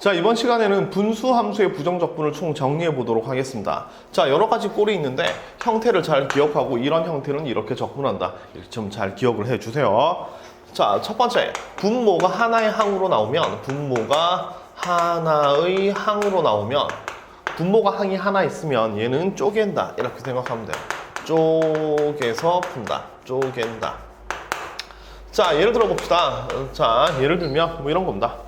자, 이번 시간에는 분수 함수의 부정적분을 총 정리해 보도록 하겠습니다. 자, 여러 가지 꼴이 있는데 형태를 잘 기억하고 이런 형태는 이렇게 적분한다. 이렇게 좀 잘 기억을 해 주세요. 자, 첫 번째, 분모가 하나의 항으로 나오면 분모가 하나의 항으로 나오면 분모가 항이 하나 있으면 얘는 쪼갠다. 이렇게 생각하면 돼요. 쪼개서 푼다. 쪼갠다. 자, 예를 들어 봅시다. 자, 예를 들면 뭐 이런 겁니다.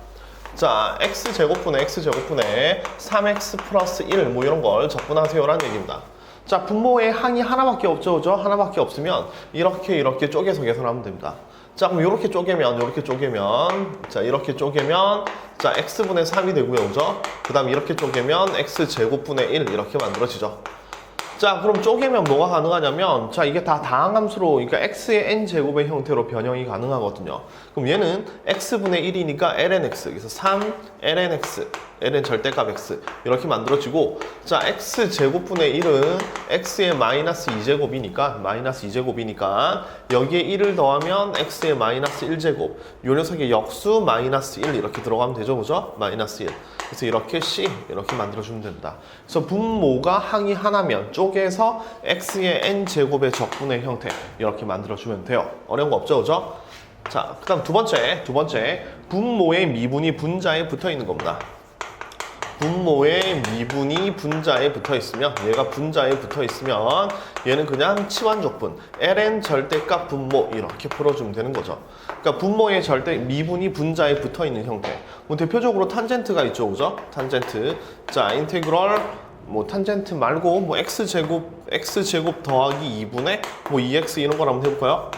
자, x제곱분의 3x 플러스 1 뭐 이런 걸 적분하세요라는 얘기입니다. 자, 분모의 항이 하나밖에 없죠, 그죠? 하나밖에 없으면 이렇게 쪼개서 계산하면 됩니다. 자, 그럼 이렇게 쪼개면 자, 이렇게 쪼개면 자, x분의 3이 되고요, 그죠? 그 다음 이렇게 쪼개면 x제곱분의 1 이렇게 만들어지죠. 자, 그럼 쪼개면 뭐가 가능하냐면, 자, 이게 다 다항함수로, 그러니까 x의 n제곱의 형태로 변형이 가능하거든요. 그럼 얘는 x분의 1이니까 lnx, 그래서 3lnx, ln 절대값 x 이렇게 만들어지고, 자, x제곱분의 1은 x의 마이너스 2제곱이니까 여기에 1을 더하면 x의 마이너스 1제곱, 요 녀석의 역수 마이너스 1 이렇게 들어가면 되죠, 그죠? 마이너스 1. 그래서 이렇게 c 이렇게 만들어주면 됩니다. 그래서 분모가 항이 하나면 쪼개서 x의 n제곱의 적분의 형태 이렇게 만들어주면 돼요. 어려운 거 없죠, 그죠? 자, 그 다음 두 번째 분모의 미분이 분자에 붙어 있는 겁니다. 분모의 미분이 분자에 붙어 있으면, 얘가 분자에 붙어 있으면 얘는 그냥 치환적분 ln 절대값 분모 이렇게 풀어주면 되는 거죠. 그러니까 분모의 미분이 분자에 붙어 있는 형태. 뭐 대표적으로 탄젠트가 있죠, 그죠? 탄젠트. 자, 인테그럴 뭐 탄젠트 말고 뭐 x제곱 더하기 2분의 뭐 2x 이런 걸 한번 해볼까요?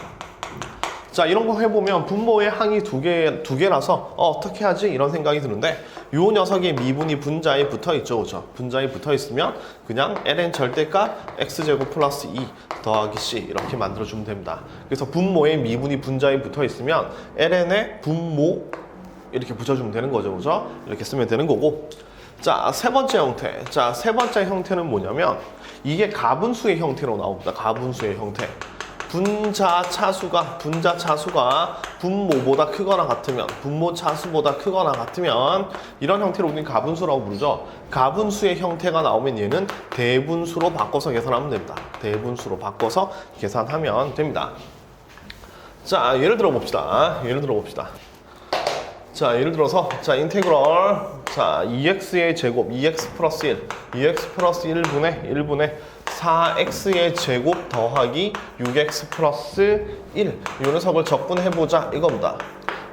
자, 이런 거 해보면 분모의 항이 두 개라서 어떻게 하지? 이런 생각이 드는데, 요 녀석의 미분이 분자에 붙어 있죠, 그죠? 분자에 붙어 있으면 그냥 ln 절대값 x제곱 플러스 2 더하기 c 이렇게 만들어주면 됩니다. 그래서 분모의 미분이 분자에 붙어 있으면 ln의 분모 이렇게 붙여주면 되는 거죠, 그죠? 이렇게 쓰면 되는 거고. 자, 세 번째 형태. 자, 세 번째 형태는 뭐냐면 이게 가분수의 형태로 나옵니다. 가분수의 형태. 분자 차수가 분모보다 크거나 같으면, 분모 차수보다 크거나 같으면 이런 형태로 우리는 가분수라고 부르죠. 가분수의 형태가 나오면 얘는 대분수로 바꿔서 계산하면 됩니다. 대분수로 바꿔서 계산하면 됩니다. 자, 예를 들어 봅시다. 자, 예를 들어서 자, 인테그럴 자, 2x의 제곱 2x 플러스 1분의 4x의 제곱 더하기 6x 플러스 1 이 녀석을 적분해보자 이겁니다.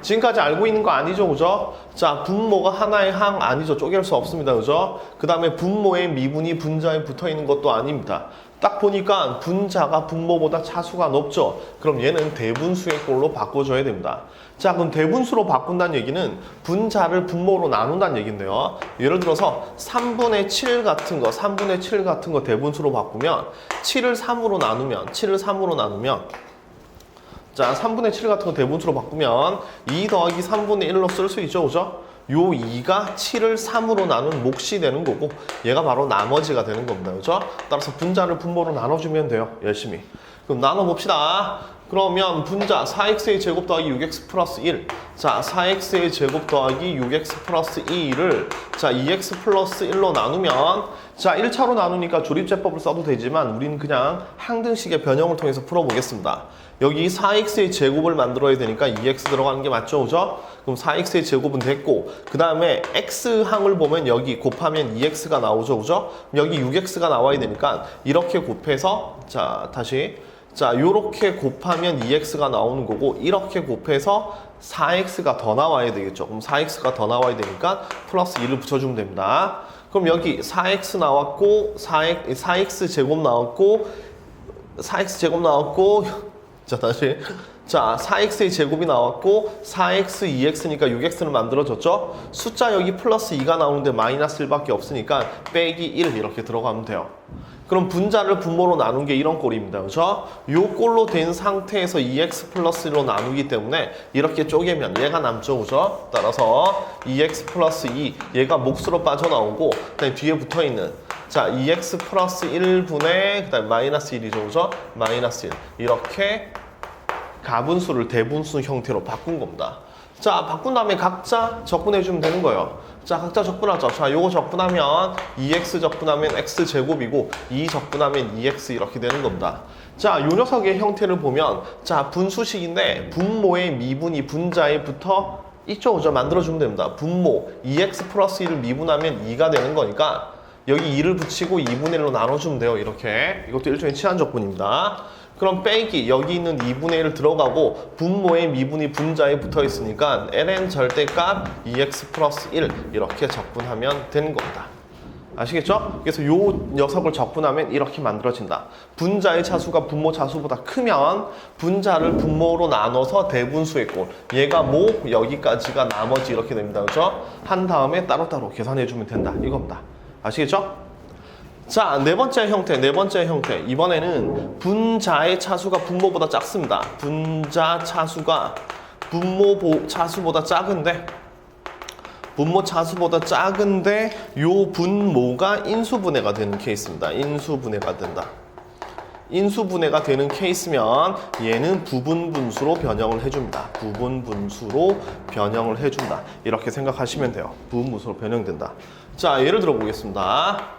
지금까지 알고 있는 거 아니죠, 그죠? 자, 분모가 하나의 항 아니죠. 쪼갤 수 없습니다, 그죠? 그 다음에 분모의 미분이 분자에 붙어 있는 것도 아닙니다. 딱 보니까 분자가 분모보다 차수가 높죠. 그럼 얘는 대분수의 꼴로 바꿔줘야 됩니다. 자, 그럼 대분수로 바꾼다는 얘기는 분자를 분모로 나눈다는 얘기인데요. 예를 들어서 3분의 7 같은 거 대분수로 바꾸면 7을 3으로 나누면 자, 3분의 7 같은 거 대분수로 바꾸면 2 더하기 3분의 1로 쓸 수 있죠, 그죠? 요 2가 7을 3으로 나눈 몫이 되는 거고, 얘가 바로 나머지가 되는 겁니다, 그죠? 따라서 분자를 분모로 나눠주면 돼요, 열심히. 그럼 나눠봅시다. 그러면 분자 4x의 제곱 더하기 6x 플러스 1. 자, 4x의 제곱 더하기 6x 플러스 2를 자, 2x 플러스 1로 나누면, 자, 1차로 나누니까 조립제법을 써도 되지만 우리는 그냥 항등식의 변형을 통해서 풀어보겠습니다. 여기 4x의 제곱을 만들어야 되니까 2x 들어가는 게 맞죠, 그죠? 그럼 4x의 제곱은 됐고, 그 다음에 x항을 보면 여기 곱하면 2x가 나오죠, 그죠? 여기 6x가 나와야 되니까 이렇게 곱해서, 자, 다시 자, 요렇게 곱하면 2x가 나오는 거고, 이렇게 곱해서 4x가 더 나와야 되겠죠. 그럼 4x가 더 나와야 되니까 플러스 2를 붙여주면 됩니다. 그럼 여기 4x 나왔고, 4x 제곱 나왔고, 자, 다시. 자, 4x의 제곱이 나왔고 4x, 2x니까 6x를 만들어졌죠? 숫자 여기 플러스 2가 나오는데 마이너스 1밖에 없으니까 빼기 1 이렇게 들어가면 돼요. 그럼 분자를 분모로 나눈 게 이런 꼴입니다. 그죠? 요 꼴로 된 상태에서 2x 플러스 1로 나누기 때문에 이렇게 쪼개면 얘가 남죠. 그죠? 따라서 2x 플러스 2 얘가 몫으로 빠져나오고, 그다음에 뒤에 붙어있는 자, 2x 플러스 1분의 그 다음에 마이너스 1이죠. 그죠? 마이너스 1 이렇게 가분수를 대분수 형태로 바꾼 겁니다. 자, 바꾼 다음에 각자 적분해주면 되는 거예요. 자, 각자 적분하죠. 자, 요거 적분하면 2x 적분하면 x제곱이고 2 적분하면 2x 이렇게 되는 겁니다. 자, 요 녀석의 형태를 보면 자, 분수식인데 분모의 미분이 분자에 붙어 이쪽으로 만들어주면 됩니다. 분모 2x 플러스 1을 미분하면 2가 되는 거니까 여기 2를 붙이고 2분의 1로 나눠주면 돼요. 이렇게. 이것도 일종의 치환적분입니다. 그럼 빼기 여기 있는 2분의 1을 들어가고 분모의 미분이 분자에 붙어 있으니까 ln 절대값 2x 플러스 1 이렇게 적분하면 되는 겁니다. 아시겠죠? 그래서 요 녀석을 적분하면 이렇게 만들어진다. 분자의 차수가 분모 차수보다 크면 분자를 분모로 나눠서 대분수의 꼴. 얘가 모, 여기까지가 나머지 이렇게 됩니다. 그렇죠? 한 다음에 따로따로 계산해주면 된다. 이겁니다. 아시겠죠? 자, 네 번째 형태. 이번에는 분자의 차수가 분모보다 작습니다. 분자 차수가 분모 차수보다 작은데 요 분모가 인수분해가 되는 케이스입니다. 인수분해가 된다. 인수분해가 되는 케이스면 얘는 부분분수로 변형을 해줍니다. 부분분수로 변형을 해준다. 이렇게 생각하시면 돼요. 부분분수로 변형된다. 자, 예를 들어 보겠습니다.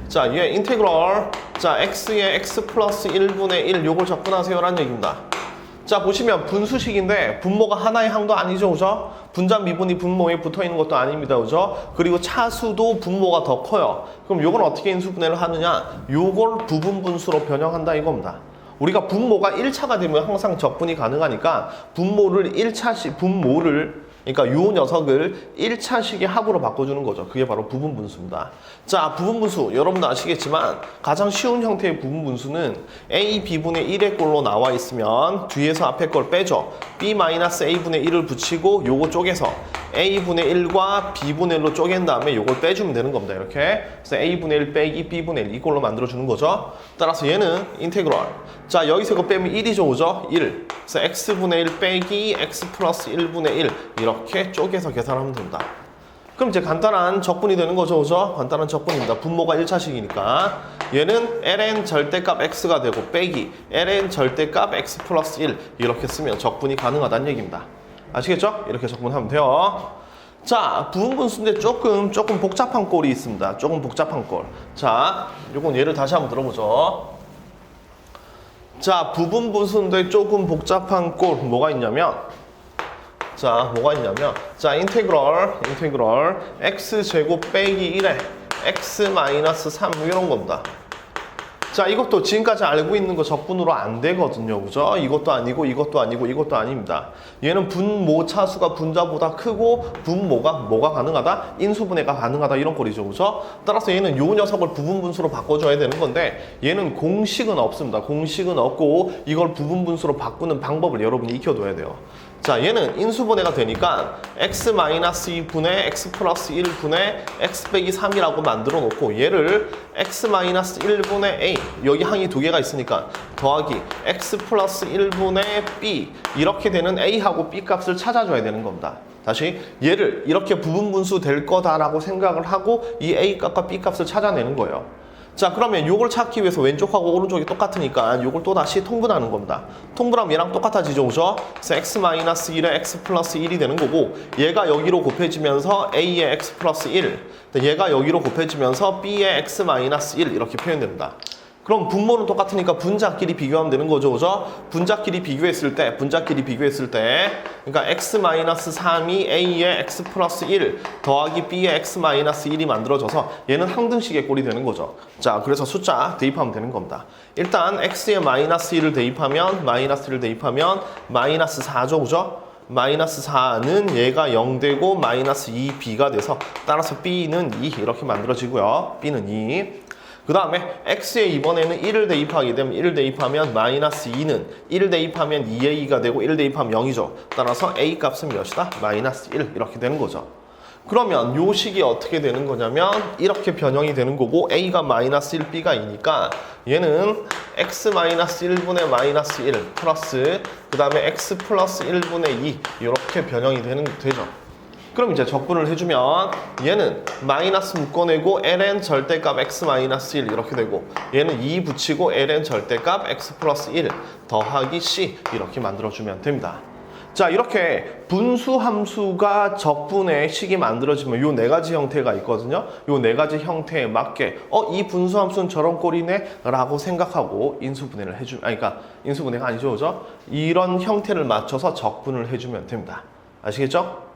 자, 얘 인테그럴. 자, x의 x 플러스 1분의 1 요걸 적분하세요라는 얘기입니다. 자, 보시면 분수식인데 분모가 하나의 항도 아니죠, 그죠? 분자 미분이 분모에 붙어 있는 것도 아닙니다, 그죠? 그리고 차수도 분모가 더 커요. 그럼 요건 어떻게 인수분해를 하느냐? 요걸 부분분수로 변형한다 이겁니다. 우리가 분모가 1차가 되면 항상 적분이 가능하니까 분모를 그러니까 요 녀석을 1차식의 합으로 바꿔주는 거죠. 그게 바로 부분분수입니다. 자, 부분분수 여러분도 아시겠지만 가장 쉬운 형태의 부분분수는 a b분의 1의 꼴로 나와 있으면 뒤에서 앞에 걸 빼죠. b-a분의 1을 붙이고 요거 쪼개서 a분의 1과 b분의 1로 쪼갠 다음에 요걸 빼주면 되는 겁니다. 이렇게. 그래서 a분의 1 빼기 b분의 1 이꼴로 만들어주는 거죠. 따라서 얘는 인테그럴. 자, 여기서 이거 빼면 1이죠, 그죠? 1. 그래서 x분의 1 빼기 x 플러스 1분의 1 이렇게 쪼개서 계산하면 된다. 그럼 이제 간단한 적분이 되는 거죠, 그죠? 간단한 적분입니다. 분모가 1차식이니까 얘는 ln 절대값 x가 되고 빼기 ln 절대값 x 플러스 1 이렇게 쓰면 적분이 가능하다는 얘기입니다. 아시겠죠? 이렇게 적분하면 돼요. 자, 부분분수인데 조금 복잡한 꼴이 있습니다. 조금 복잡한 꼴. 자, 요건 예를 다시 한번 들어보죠. 자, 부분분수인데 조금 복잡한 꼴 뭐가 있냐면 자, 인테그럴 x제곱 빼기 1에 x 마이너스 3 이런 겁니다. 자, 이것도 지금까지 알고 있는 거 적분으로 안 되거든요. 그죠? 이것도 아니고 이것도 아니고 이것도 아닙니다. 얘는 분모 차수가 분자보다 크고 분모가 뭐가 가능하다? 인수분해가 가능하다 이런 꼴이죠. 그죠? 따라서 얘는 요 녀석을 부분분수로 바꿔줘야 되는 건데 얘는 공식은 없습니다. 공식은 없고 이걸 부분분수로 바꾸는 방법을 여러분이 익혀둬야 돼요. 자, 얘는 인수분해가 되니까 x-2분의 x 플러스 1분의 x 빼기 3이라고 만들어 놓고 얘를 x-1분의 a 여기 항이 두 개가 있으니까 더하기 x 플러스 1분의 b 이렇게 되는 a하고 b 값을 찾아줘야 되는 겁니다. 다시 얘를 이렇게 부분분수 될 거다라고 생각을 하고 이 a 값과 b 값을 찾아내는 거예요. 자, 그러면 요걸 찾기 위해서 왼쪽하고 오른쪽이 똑같으니까 요걸 또 다시 통분하는 겁니다. 통분하면 얘랑 똑같아지죠, 그죠? 그래서 x-1에 x 플러스 1이 되는 거고 얘가 여기로 곱해지면서 a의 x 플러스 1 얘가 여기로 곱해지면서 b의 x-1 이렇게 표현됩니다. 그럼 분모는 똑같으니까 분자끼리 비교하면 되는 거죠, 그죠? 분자끼리 비교했을 때 그러니까 x-3이 a의 x 플러스 1 더하기 b의 x-1이 만들어져서 얘는 항등식의 꼴이 되는 거죠. 자, 그래서 숫자 대입하면 되는 겁니다. 일단 x에 마이너스 1을 대입하면 마이너스 4죠, 그죠? 마이너스 4는 얘가 0 되고 마이너스 2b가 돼서 따라서 b는 2 이렇게 만들어지고요. b는 2. 그 다음에 x에 이번에는 1을 대입하게 되면 1을 대입하면 마이너스 2는 1을 대입하면 2a가 되고 1을 대입하면 0이죠. 따라서 a 값은 몇이다? 마이너스 1 이렇게 되는 거죠. 그러면 요 식이 어떻게 되는 거냐면 이렇게 변형이 되는 거고 a가 마이너스 1, b가 2니까 얘는 x 마이너스 1분의 마이너스 1 플러스 그 다음에 x 플러스 1분의 2 이렇게 변형이 되죠. 그럼 이제 적분을 해주면 얘는 마이너스 묶어내고 ln 절대값 x 마이너스 1 이렇게 되고 얘는 2 붙이고 ln 절대값 x 플러스 1 더하기 c 이렇게 만들어주면 됩니다. 자, 이렇게 분수 함수가 적분의 식이 만들어지면 요 네 가지 형태가 있거든요. 요 네 가지 형태에 맞게 이 분수 함수는 저런 꼴이네 라고 생각하고 인수분해를 해주면, 그러니까 인수분해가 아니죠, 그죠? 이런 형태를 맞춰서 적분을 해주면 됩니다. 아시겠죠?